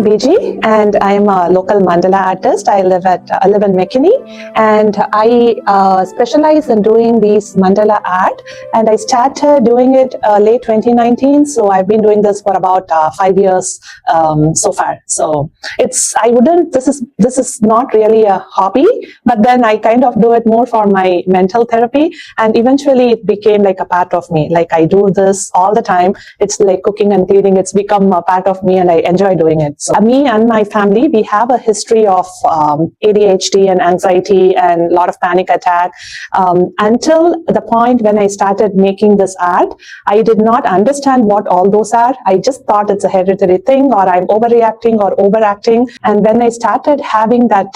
Viji, and I am a local mandala artist. I live in McKinney, and I specialize in doing these mandala art. And I started doing it late 2019. So I've been doing this for about 5 years so far. So this is not really a hobby, but then I kind of do it more for my mental therapy, and eventually it became like a part of me. Like I do this all the time. It's like cooking and cleaning. It's become a part of me, and I enjoy doing it. So me and my family, we have a history of ADHD and anxiety and a lot of panic attack. Until the point when I started making this art, I did not understand what all those are. I just thought it's a hereditary thing, or I'm overreacting or overacting. And when I started having that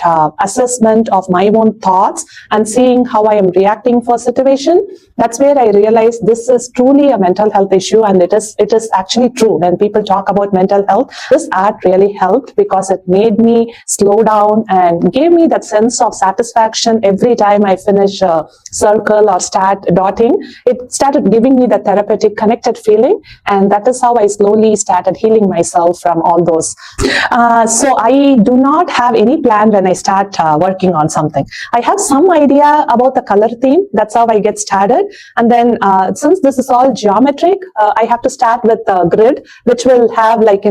assessment of my own thoughts and seeing how I am reacting for situation, that's where I realized this is truly a mental health issue, and it is actually true. When people talk about mental health, this art really helped because it made me slow down and gave me that sense of satisfaction every time I finish a circle or start dotting. It started giving me the therapeutic connected feeling, and that is how I slowly started healing myself from all those. So I do not have any plan when I start working on something. I have some idea about the color theme. That's how I get started. And then since this is all geometric, I have to start with a grid, which will have like,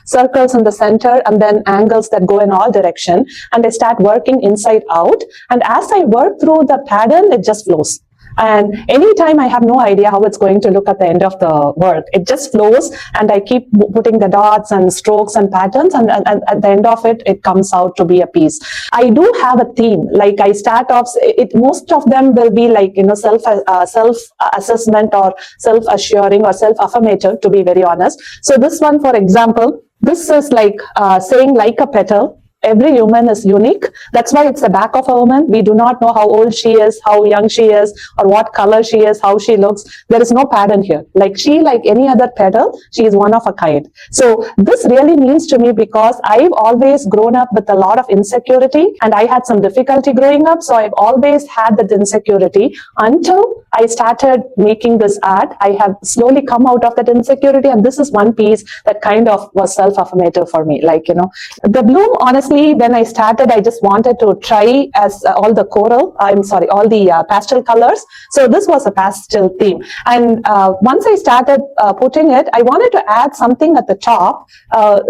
circles in the center and then angles that go in all direction. And I start working inside out. And as I work through the pattern, it just flows. And anytime I have no idea how it's going to look at the end of the work, it just flows, and I keep putting the dots and strokes and patterns, and at the end of it, it comes out to be a piece. I do have a theme. Like I start off, most of them will be like, self-assessment or self-assuring or self-affirmative, to be very honest. So this one, for example, this is like saying like a petal. Every human is unique. That's why it's the back of a woman. We do not know how old she is, how young she is, or what color she is, how she looks. There is no pattern here. Like any other petal, she is one of a kind. So this really means to me because I've always grown up with a lot of insecurity, and I had some difficulty growing up. So I've always had that insecurity until I started making this art. I have slowly come out of that insecurity, and this is one piece that kind of was self-affirmative for me. Like, the bloom, honestly, when I started, I just wanted to try as all the pastel colors. So this was a pastel theme. And once I started putting it, I wanted to add something at the top,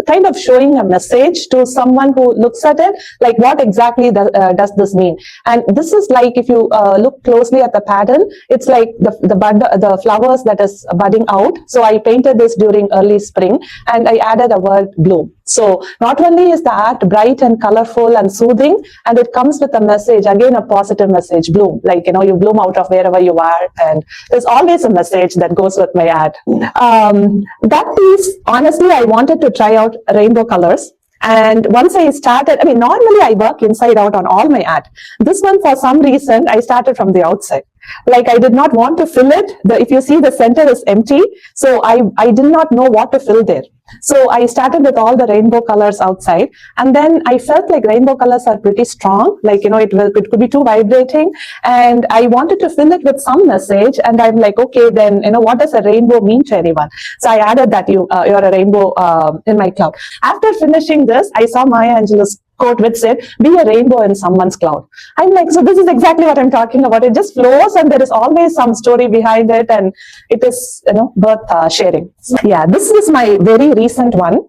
kind of showing a message to someone who looks at it, like what exactly does this mean? And this is like, if you look closely at the pattern, it's like the flowers that is budding out. So I painted this during early spring, and I added a word bloom. So not only is the art bright and colorful and soothing, and it comes with a message, again, a positive message, bloom. Like, you bloom out of wherever you are, and there's always a message that goes with my art. That piece, honestly, I wanted to try out rainbow colors. And once I started, normally I work inside out on all my art. This one, for some reason, I started from the outside. Like I did not want to fill it. If you see, the center is empty. So I did not know what to fill there. So I started with all the rainbow colors outside, and then I felt like rainbow colors are pretty strong. Like, it could be too vibrating, and I wanted to fill it with some message. And I'm like, okay, then, what does a rainbow mean to anyone? So I added that you're a rainbow in my cloud. After finishing this, I saw Maya Angelou's quote which said, be a rainbow in someone's cloud. I'm like, so this is exactly what I'm talking about. It just flows, and there is always some story behind it, and it is, worth sharing. So, yeah, this is my very recent one.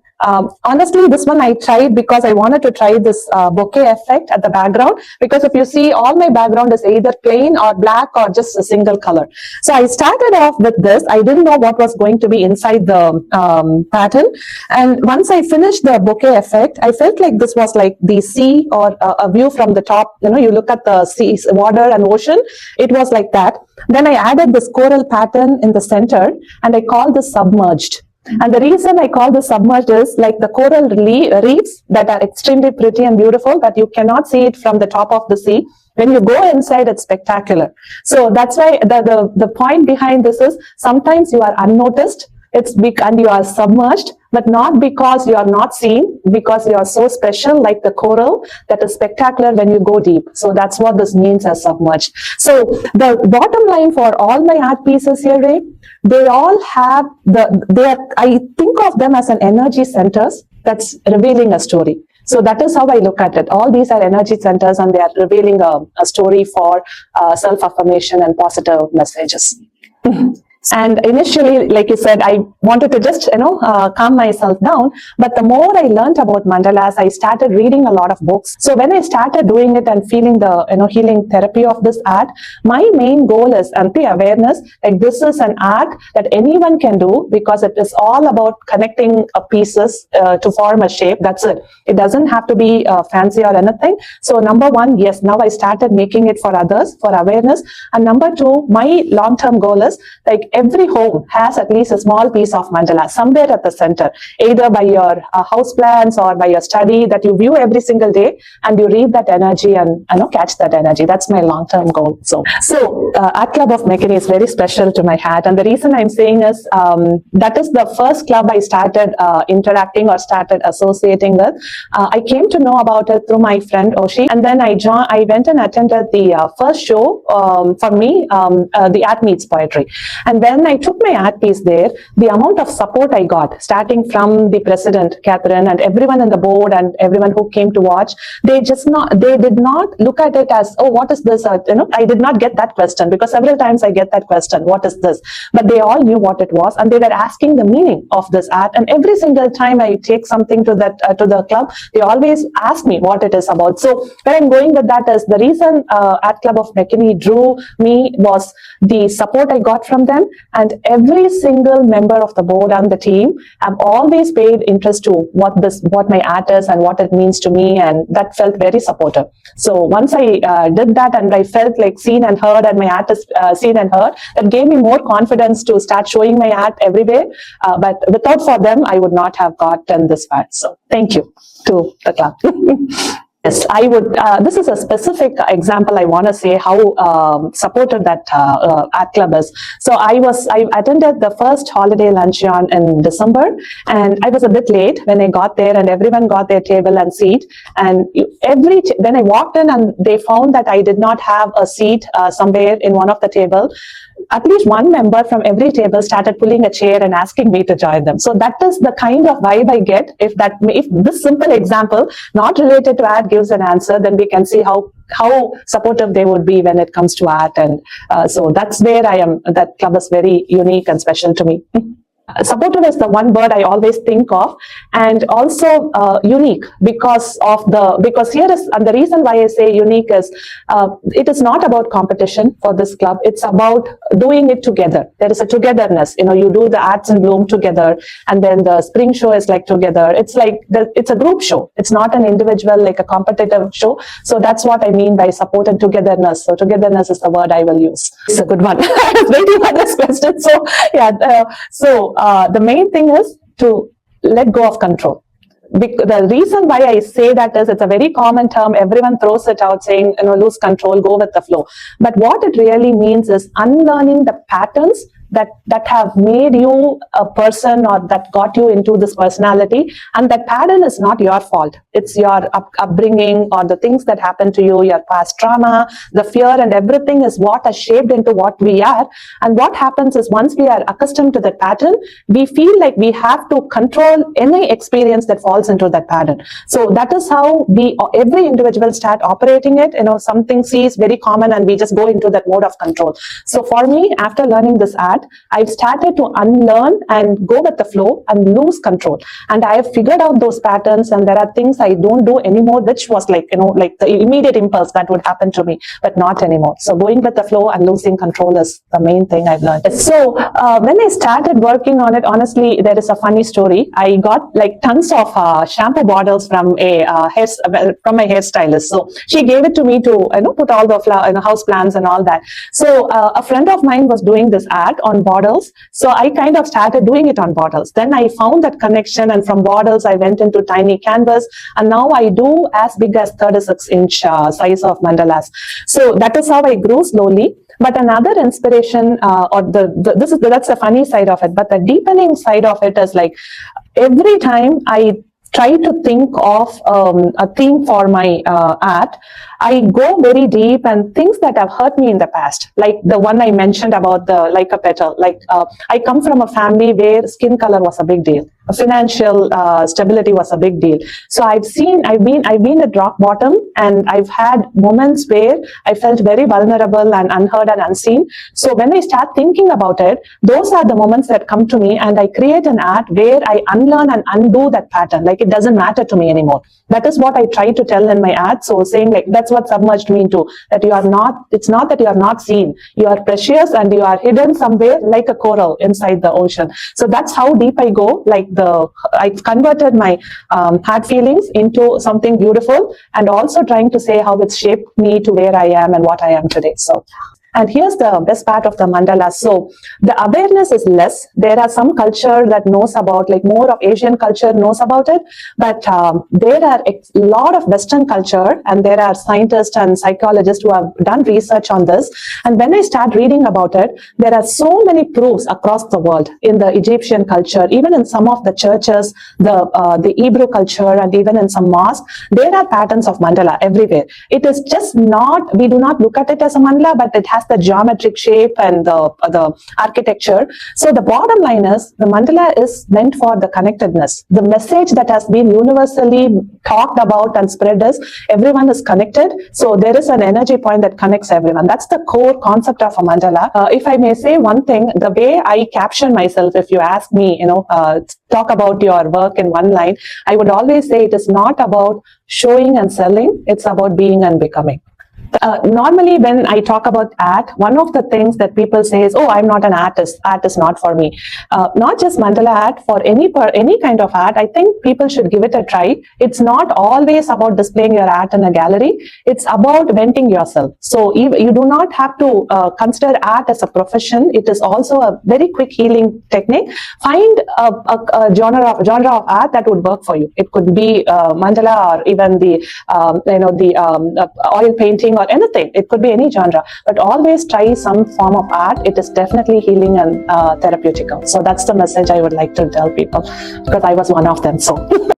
Honestly, this one I tried because I wanted to try this bouquet effect at the background, because if you see, all my background is either plain or black or just a single color. So I started off with this. I didn't know what was going to be inside the pattern. And once I finished the bouquet effect, I felt like this was like the sea, or a view from the top. You look at the sea, water and ocean. It was like that. Then I added this coral pattern in the center, and I called this submerged. And the reason I call this submerged is like the coral reefs that are extremely pretty and beautiful, that you cannot see it from the top of the sea. When you go inside, it's spectacular. So that's why the point behind this is, sometimes you are unnoticed, and you are submerged, but not because you are not seen, because you are so special, like the coral that is spectacular when you go deep. So that's what this means as submerged. So the bottom line for all my art pieces here, Ray, they all have I think of them as an energy centers. that's revealing a story. So that is how I look at it. All these are energy centers, and they are revealing a story for self-affirmation and positive messages. And initially, like you said, I wanted to just, calm myself down. But the more I learned about mandalas, I started reading a lot of books. So when I started doing it and feeling the, healing therapy of this art, my main goal is anti-awareness. Like, this is an art that anyone can do, because it is all about connecting pieces to form a shape. That's it. It doesn't have to be fancy or anything. So number one, yes, now I started making it for others, for awareness. And number two, my long-term goal is, like, every home has at least a small piece of mandala somewhere at the center, either by your house plans or by your study, that you view every single day and you read that energy and catch that energy. That's my long-term goal. So Art Club of McKinney is very special to my heart, and the reason I'm saying is that is the first club I started interacting or started associating with. I came to know about it through my friend Oshi, and then I went and attended the first show for me, the Art Meets Poetry. And when I took my art piece there, the amount of support I got, starting from the president, Catherine, and everyone in the board and everyone who came to watch, they did not look at it as, oh, what is this? I did not get that question, because several times I get that question, what is this? But they all knew what it was, and they were asking the meaning of this art. And every single time I take something to the club, they always ask me what it is about. So where I'm going with that is, the reason Art Club of McKinney drew me was the support I got from them, and every single member of the board and the team have always paid interest to what my art is and what it means to me, and that felt very supportive. So once I did that, and I felt like seen and heard, and my art is seen and heard, that gave me more confidence to start showing my art everywhere. But without for them, I would not have gotten this far. So thank you to the club. Yes, I would. This is a specific example. I want to say how supported that art club is. So I attended the first holiday luncheon in December, and I was a bit late when I got there, and everyone got their table and seat. And when I walked in, and they found that I did not have a seat somewhere in one of the table, at least one member from every table started pulling a chair and asking me to join them. So that is the kind of vibe I get. If this simple example, not related to art, gives an answer, then we can see how supportive they would be when it comes to art. And so that's where I am. That club is very unique and special to me. Supportive is the one word I always think of, and also unique, because here is, and the reason why I say unique is, it is not about competition for this club. It's about doing it together. There is a togetherness. You do the Arts in Bloom together, and then the spring show is like together. It's like it's a group show. It's not an individual, like a competitive show. So that's what I mean by support and togetherness. So togetherness is the word I will use. It's a good one. I was waiting for this question. So yeah. The main thing is to let go of control. The reason why I say that is, it's a very common term. Everyone throws it out saying, lose control, go with the flow. But what it really means is unlearning the patterns that have made you a person, or that got you into this personality. And that pattern is not your fault. It's your upbringing, or the things that happened to you, your past trauma, the fear, and everything is what has shaped into what we are. And what happens is, once we are accustomed to that pattern, we feel like we have to control any experience that falls into that pattern. So that is how every individual start operating it. Something sees very common, and we just go into that mode of control. So for me, after learning this art, I've started to unlearn and go with the flow and lose control. And I have figured out those patterns, and there are things I don't do anymore, which was like the immediate impulse that would happen to me, but not anymore. So going with the flow and losing control is the main thing I've learned. So when I started working on it, honestly, there is a funny story. I got like tons of shampoo bottles from my hairstylist. So she gave it to me to put all the house plants and all that. So a friend of mine was doing this art on bottles. So I kind of started doing it on bottles. Then I found that connection, and from bottles I went into tiny canvas, and now I do as big as 36-inch size of mandalas. So that is how I grew slowly. But another inspiration, that's the funny side of it. But the deepening side of it is, like, every time I try to think of a theme for my art, I go very deep and things that have hurt me in the past, like the one I mentioned about the like a petal. I come from a family where skin color was a big deal. Financial stability was a big deal. So I've been at rock bottom, and I've had moments where I felt very vulnerable and unheard and unseen. So when I start thinking about it, those are the moments that come to me, and I create an art where I unlearn and undo that pattern. Like, it doesn't matter to me anymore. That is what I try to tell in my art. So saying, like, that's what submerged me into, that you are not, it's not that you are not seen, you are precious and you are hidden somewhere like a coral inside the ocean. So that's how deep I go. I've converted my hard feelings into something beautiful, and also trying to say how it's shaped me to where I am and what I am today. So, and here's the best part of the mandala. So the awareness is less. There are some culture that knows about, like more of Asian culture knows about it, but there are a lot of Western culture, and there are scientists and psychologists who have done research on this. And when I start reading about it, there are so many proofs across the world, in the Egyptian culture, even in some of the churches, the Hebrew culture, and even in some mosques, there are patterns of mandala everywhere. It is just not, we do not look at it as a mandala, but it has the geometric shape and the architecture. So the bottom line is, the mandala is meant for the connectedness. The message that has been universally talked about and spread is, everyone is connected. So there is an energy point that connects everyone. That's the core concept of a mandala. If I may say one thing, the way I caption myself, if you ask me, talk about your work in one line, I would always say it is not about showing and selling, it's about being and becoming. Normally, when I talk about art, one of the things that people say is, "Oh, I'm not an artist. Art is not for me." Not just mandala art, for any kind of art, I think people should give it a try. It's not always about displaying your art in a gallery. It's about venting yourself. So you do not have to consider art as a profession. It is also a very quick healing technique. Find a genre of art that would work for you. It could be mandala, or even the oil painting, or anything. It could be any genre, but always try some form of art. It is definitely healing and therapeutical. So that's the message I would like to tell people, because I was one of them. So